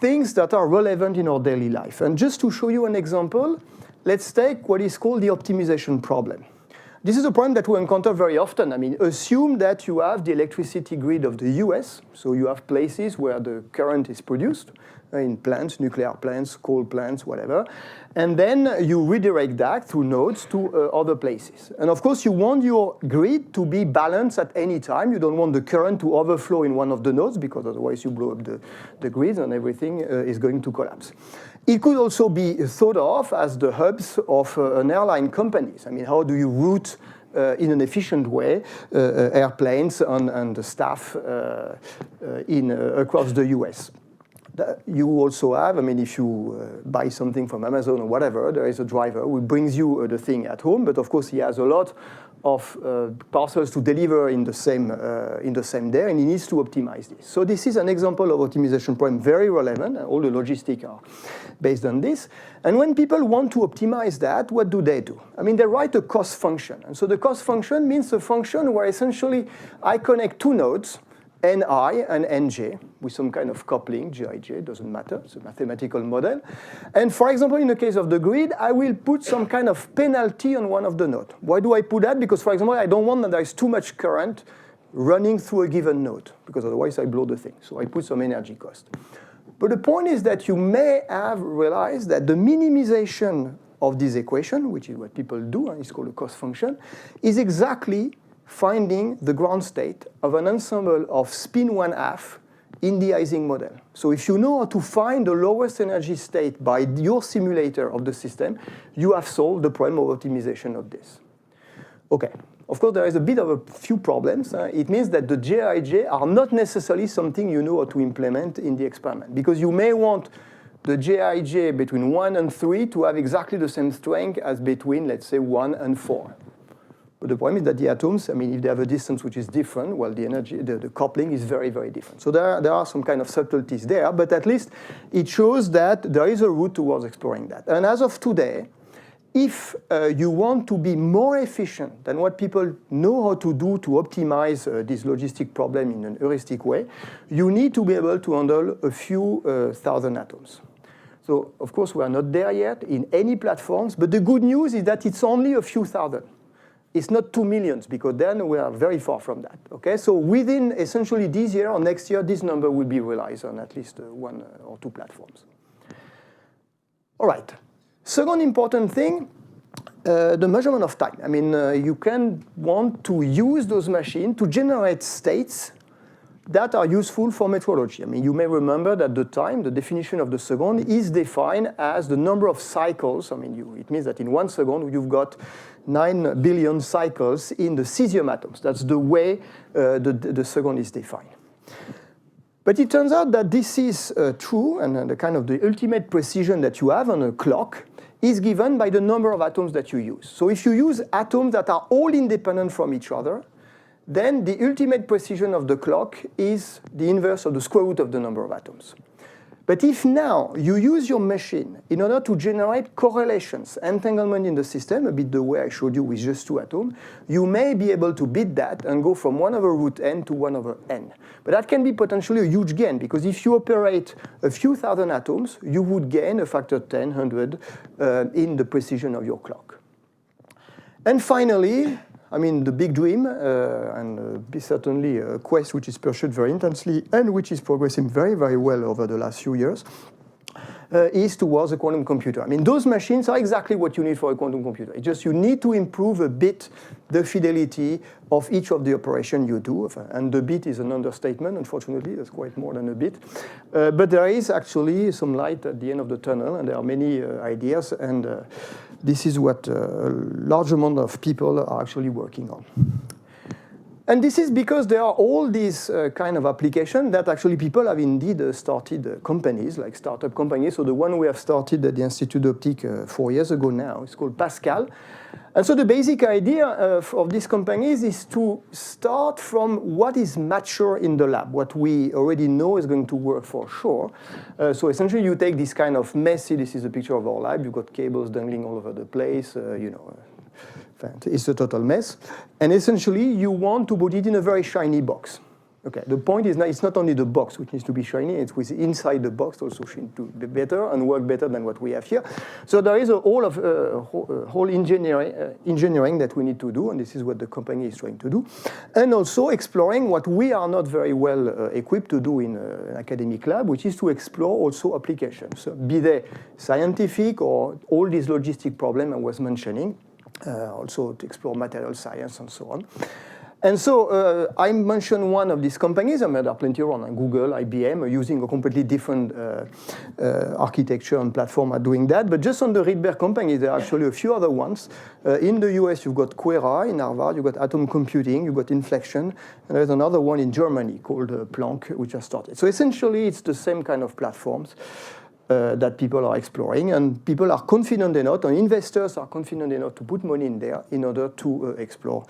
things that are relevant in our daily life. And just to show you an example, let's take what is called the optimization problem. This is a problem that we encounter very often. I mean, assume that you have the electricity grid of the US, so you have places where the current is produced, in plants, nuclear plants, coal plants, whatever, and then you redirect that through nodes to other places. And of course, you want your grid to be balanced at any time. You don't want the current to overflow in one of the nodes, because otherwise you blow up the grid and everything is going to collapse. It could also be thought of as the hubs of an airline companies. I mean, how do you route in an efficient way airplanes and the staff across the US? You also have, I mean, if you buy something from Amazon or whatever, there is a driver who brings you the thing at home, but of course he has a lot of parcels to deliver in the same day, and he needs to optimize this. So this is an example of optimization problem, very relevant, and all the logistics are based on this. And when people want to optimize that, what do? I mean, they write a cost function. And so the cost function means a function where essentially I connect two nodes, Ni and Nj with some kind of coupling, Jij, doesn't matter, it's a mathematical model. And for example, in the case of the grid, I will put some kind of penalty on one of the nodes. Why do I put that? Because, for example, I don't want that there is too much current running through a given node, because otherwise I blow the thing. So I put some energy cost. But the point is that you may have realized that the minimization of this equation, which is what people do, and it's called a cost function, is exactly finding the ground state of an ensemble of spin 1/2 in the Ising model. So if you know how to find the lowest energy state by your simulator of the system, you have solved the problem of optimization of this. Okay. Of course, there is a bit of a few problems. It means that the Jij are not necessarily something you know how to implement in the experiment, because you may want the Jij between 1 and 3 to have exactly the same strength as between, let's say, 1 and 4. But the problem is that the atoms, I mean, if they have a distance which is different, well, the energy, the coupling is very, very different. So there are some kind of subtleties there, but at least it shows that there is a route towards exploring that. And as of today, if you want to be more efficient than what people know how to do to optimize this logistic problem in an heuristic way, you need to be able to handle a few thousand atoms. So, of course, we are not there yet in any platforms, but the good news is that it's only a few thousand. It's not 2 million, because then we are very far from that. Okay, so within essentially this year or next year, this number will be realized on at least 1 or 2 platforms. All right. Second important thing, the measurement of time. I mean, you can want to use those machines to generate states that are useful for metrology. I mean, you may remember that the time, the definition of the second, is defined as the number of cycles. I mean, it means that in 1 second, you've got 9 billion cycles in the cesium atoms. That's the way the second is defined. But it turns out that this is true, and the kind of the ultimate precision that you have on a clock is given by the number of atoms that you use. So if you use atoms that are all independent from each other, then the ultimate precision of the clock is the inverse of the square root of the number of atoms. But if now you use your machine in order to generate correlations, entanglement in the system, a bit the way I showed you with just 2 atoms, you may be able to beat that and go from 1/√n to 1/n. But that can be potentially a huge gain, because if you operate a few thousand atoms, you would gain a factor 10, 100 in the precision of your clock. And finally, I mean, the big dream, and certainly a quest which is pursued very intensely and which is progressing very, very well over the last few years, is towards a quantum computer. I mean, those machines are exactly what you need for a quantum computer. It's just you need to improve a bit the fidelity of each of the operations you do. And the bit is an understatement, unfortunately. That's quite more than a bit. But there is actually some light at the end of the tunnel, and there are many ideas. And this is what a large amount of people are actually working on. And this is because there are all these kind of applications that actually people have indeed started companies, like startup companies. So the one we have started at the Institut d'Optique 4 years ago now is called Pascal. And so the basic idea of these companies is to start from what is mature in the lab, what we already know is going to work for sure. So essentially you take this kind of messy, this is a picture of our lab, you've got cables dangling all over the place, it's a total mess. And essentially, you want to put it in a very shiny box. Okay, the point is, it's not only the box which needs to be shiny, it's with inside the box also to be better and work better than what we have here. So there is a whole engineering that we need to do, and this is what the company is trying to do. And also exploring what we are not very well equipped to do in an academic lab, which is to explore also applications, so be they scientific or all these logistic problems I was mentioning. Also to explore material science and so on. And so I mentioned one of these companies. I mean, there are plenty around. Google, IBM are using a completely different architecture and platform are doing that. But just on the Rydberg company, there are actually a few other ones. In the US, you've got Quera in Harvard, you've got Atom Computing, you've got Inflection, and there's another one in Germany called Planck, which has started. So essentially, it's the same kind of platforms. That people are exploring, and people are confident enough, and investors are confident enough to put money in there in order to explore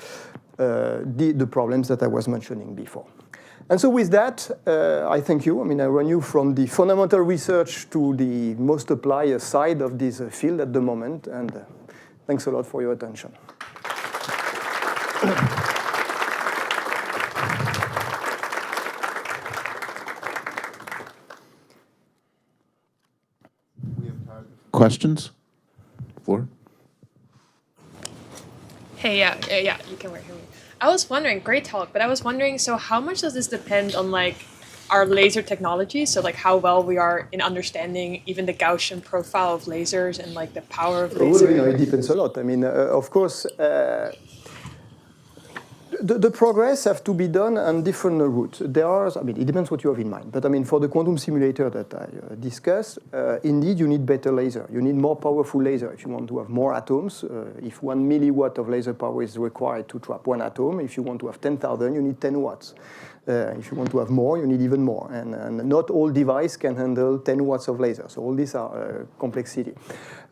the problems that I was mentioning before. And so with that, I thank you. I mean, I run you from the fundamental research to the most applied side of this field at the moment, and thanks a lot for your attention. questions? Floor? Hey, yeah, you can hear me. I was wondering, great talk, but I was wondering, so how much does this depend on like our laser technology? So like how well we are in understanding even the Gaussian profile of lasers and like the power of lasers? It depends a lot. I mean, of course, the progress have to be done on different routes. I mean, it depends what you have in mind. But I mean, for the quantum simulator that I discussed, indeed, you need better laser. You need more powerful laser if you want to have more atoms. If 1 milliwatt of laser power is required to trap one atom, if you want to have 10,000, you need 10 watts. If you want to have more, you need even more. And not all device can handle 10 watts of laser. So all these are complexity.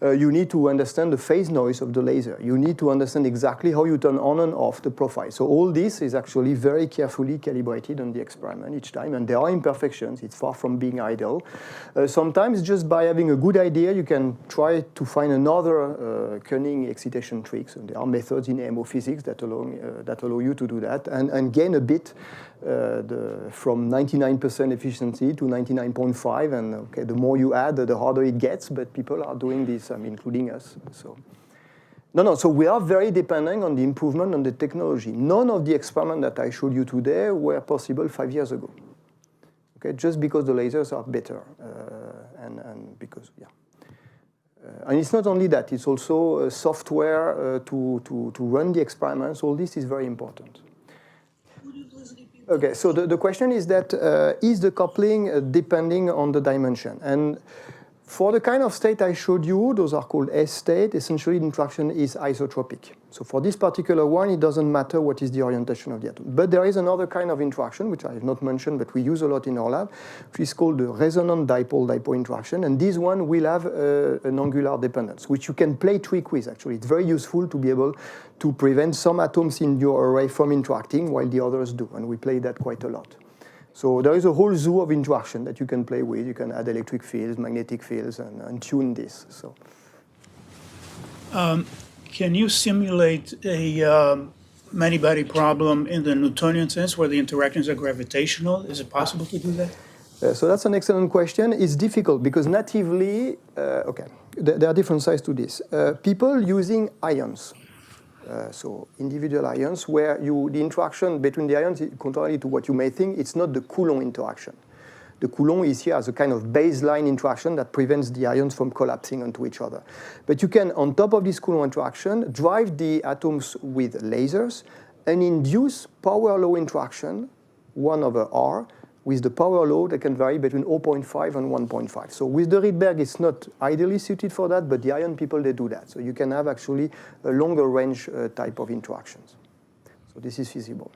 You need to understand the phase noise of the laser. You need to understand exactly how you turn on and off the profile. So all this is actually very carefully calibrated on the experiment each time. And there are imperfections. It's far from being ideal. Sometimes just by having a good idea, you can try to find another cunning excitation tricks. And there are methods in MO physics that allow you to do that and gain a bit from 99% efficiency to 99.5, and okay, the more you add, the harder it gets. But people are doing this, including us. So, So we are very dependent on the improvement on the technology. None of the experiments that I showed you today were possible 5 years ago. Okay, just because the lasers are better, and because and it's not only that; it's also software to run the experiments. All this is very important. Okay, so the question is that is the coupling depending on the dimension? And for the kind of state I showed you, those are called S state, essentially the interaction is isotropic. So for this particular one, it doesn't matter what is the orientation of the atom. But there is another kind of interaction, which I have not mentioned, but we use a lot in our lab, which is called the resonant dipole-dipole interaction. And this one will have an angular dependence, which you can play trick with, actually. It's very useful to be able to prevent some atoms in your array from interacting while the others do. And we play that quite a lot. So there is a whole zoo of interaction that you can play with. You can add electric fields, magnetic fields, and tune this. So, can you simulate a many-body problem in the Newtonian sense, where the interactions are gravitational? Is it possible to do that? So that's an excellent question. It's difficult because natively, there are different sides to this. People using ions. So individual ions, where the interaction between the ions, contrary to what you may think, it's not the Coulomb interaction. The Coulomb is here as a kind of baseline interaction that prevents the ions from collapsing onto each other. But you can, on top of this Coulomb interaction, drive the atoms with lasers and induce power law interaction, 1/r, with the power law that can vary between 0.5 and 1.5. So with the Rydberg, it's not ideally suited for that, but the ion people, they do that. So you can have actually a longer range type of interactions. So this is feasible.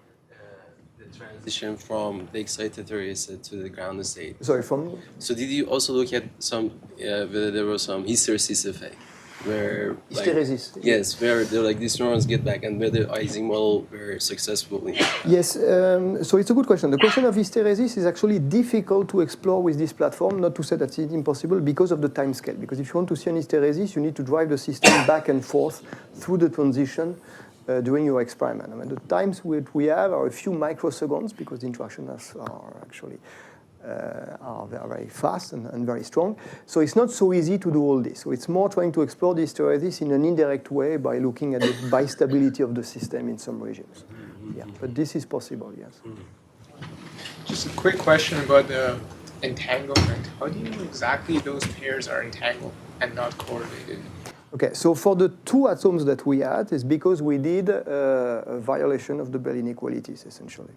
The transition from the excitatory state to the ground state. Sorry, from? So did you also look at some, whether there was some hysteresis effect? Where, hysteresis. Yes, where these neurons get back, and whether Ising model were successful. Yes, so it's a good question. The question of hysteresis is actually difficult to explore with this platform, not to say that it's impossible because of the time scale. Because if you want to see an hysteresis, you need to drive the system back and forth through the transition during your experiment. I mean, the times we have are a few microseconds because the interactions are actually are very fast and very strong. So it's not so easy to do all this. So it's more trying to explore the hysteresis in an indirect way by looking at the bistability of the system in some regimes. Yeah, but this is possible, yes. Just a quick question about the entanglement. How do you know exactly those pairs are entangled and not correlated? Okay, so for the two atoms that we had, it's because we did a violation of the Bell inequalities, essentially.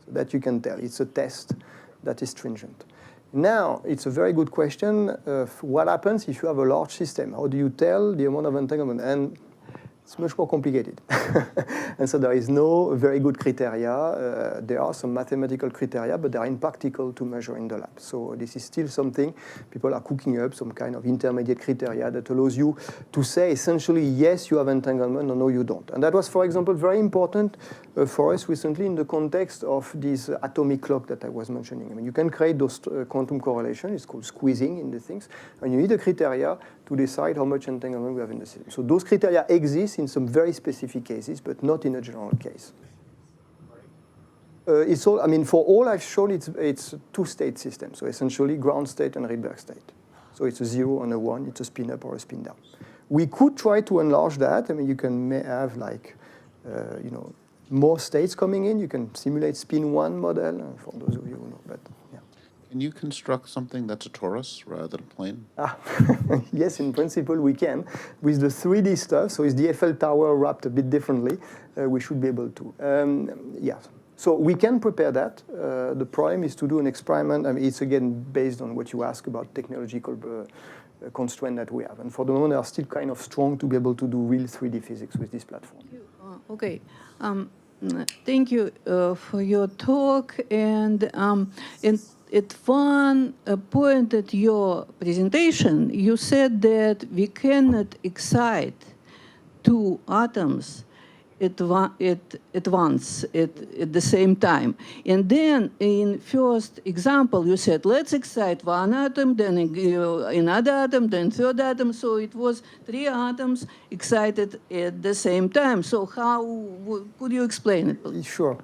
So that you can tell. It's a test that is stringent. Now, it's a very good question. What happens if you have a large system? How do you tell the amount of entanglement? And it's much more complicated. And so there is no very good criteria. There are some mathematical criteria, but they are impractical to measure in the lab. So this is still something people are cooking up, some kind of intermediate criteria that allows you to say essentially, yes, you have entanglement, or no, you don't. And that was, for example, very important for us recently in the context of this atomic clock that I was mentioning. I mean, you can create those quantum correlations. It's called squeezing in the things. And you need a criteria to decide how much entanglement we have in the system. So those criteria exist in some very specific cases, but not in a general case. It's all. I mean, for all I've shown, it's two-state system. So essentially, ground state and Rydberg state. So it's a 0 and a 1, it's a spin up or a spin down. We could try to enlarge that. I mean, you can have like, more states coming in. You can simulate spin 1 model, for those of you who know, but yeah. Can you construct something that's a torus rather than a plane? Yes, in principle we can. With the 3D stuff, so it's the Eiffel Tower wrapped a bit differently, we should be able to. Yeah. So we can prepare that. The problem is to do an experiment. I mean, it's again based on what you ask about technological constraint that we have. And for the moment, they are still kind of strong to be able to do real 3D physics with this platform. Okay. Thank you for your talk. And at one point at your presentation, you said that we cannot excite two atoms at once, at the same time. And then in first example, you said, let's excite one atom, then another atom, then third atom. So it was 3 atoms excited at the same time. So how could you explain it, please? Sure.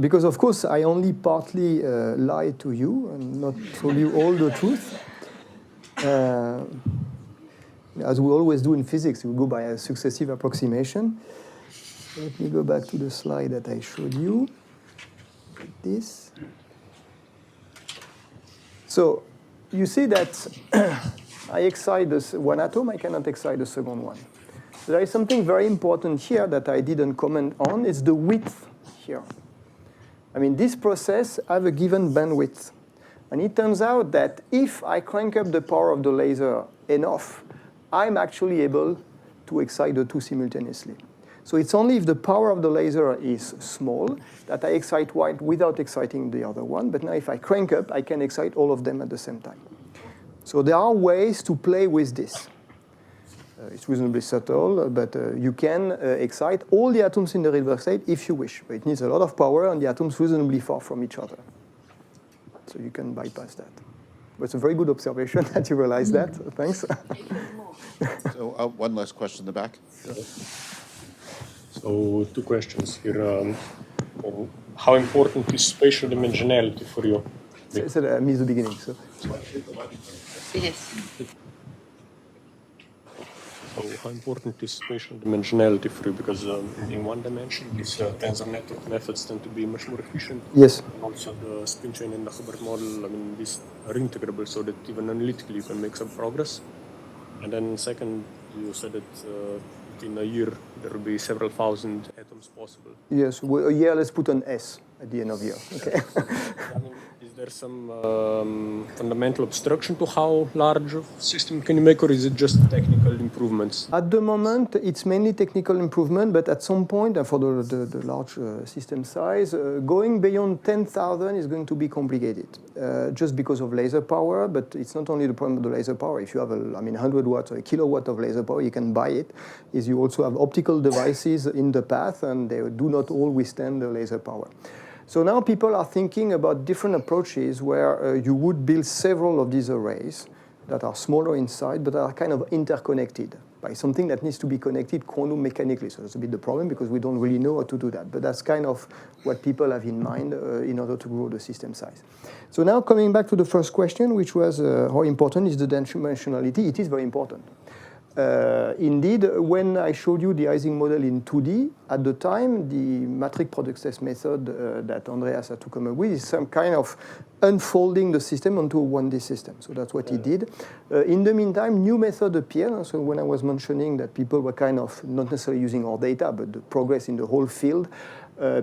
Because, of course, I only partly lied to you and not told you all the truth. As we always do in physics, we go by a successive approximation. Let me go back to the slide that I showed you. Like this. So you see that I excite this one atom, I cannot excite the second one. There is something very important here that I didn't comment on. It's the width here. I mean, this process has a given bandwidth. And it turns out that if I crank up the power of the laser enough, I'm actually able to excite the two simultaneously. So it's only if the power of the laser is small that I excite one without exciting the other one. But now if I crank up, I can excite all of them at the same time. So there are ways to play with this. It's reasonably subtle, but you can excite all the atoms in the Rydberg state if you wish. But it needs a lot of power, and the atoms reasonably far from each other. So you can bypass that. But it's a very good observation that you realize that. Thanks. So one last question in the back. So 2 questions here. How important is spatial dimensionality for you? So I missed the beginning. So. Yes. So how important is spatial dimensionality for you? Because in one dimension, these tensor network methods tend to be much more efficient. Yes. And also the spin chain and the Hubbard model, I mean, these are integrable so that even analytically you can make some progress. And then second, you said that in a year there will be several thousand atoms possible. Yes, well, yeah, let's put an S at the end of year. Okay. I mean, is there some fundamental obstruction to how large of system can you make, or is it just technical improvements? At the moment, it's mainly technical improvement, but at some point, for the large system size, going beyond 10,000 is going to be complicated, just because of laser power. But it's not only the problem of the laser power. If you have 100 watts or a kilowatt of laser power, you can buy it. Is you also have optical devices in the path, and they do not all withstand the laser power. So now people are thinking about different approaches where you would build several of these arrays that are smaller inside, but are kind of interconnected by something that needs to be connected quantum mechanically. So that's a bit the problem, because we don't really know how to do that. But that's kind of what people have in mind in order to grow the system size. So now coming back to the first question, which was how important is the dimensionality? It is very important. Indeed, when I showed you the Ising model in 2D, at the time, the matrix product test method that Andreas had to come up with is some kind of unfolding the system onto a 1D system. So that's what he did. In the meantime, new method appeared. So when I was mentioning that people were kind of not necessarily using our data, but the progress in the whole field,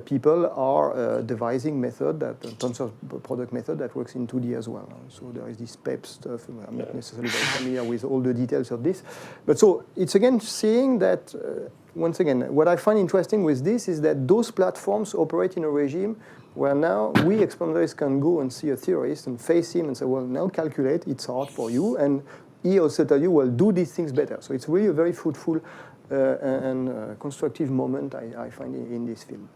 people are devising method, that tensor product method that works in 2D as well. So there is this PEP stuff. I'm not necessarily very familiar with all the details of this. But so it's again seeing that, once again, what I find interesting with this is that those platforms operate in a regime where now we experimenters can go and see a theorist and face him and say, well, now calculate, it's hard for you. And he also tell you, well, do these things better. So it's really a very fruitful and constructive moment I find in this field.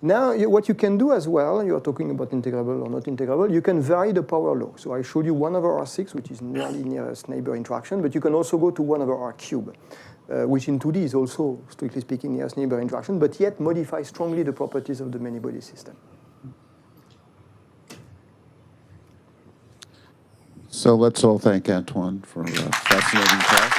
Now, what you can do as well, you're talking about integrable or not integrable, you can vary the power law. So I showed you 1/R6, which is nearly nearest neighbor interaction, but you can also go to 1/R cube, which in 2D is also, strictly speaking, nearest neighbor interaction, but yet modifies strongly the properties of the many-body system. So let's all thank Antoine for a fascinating talk.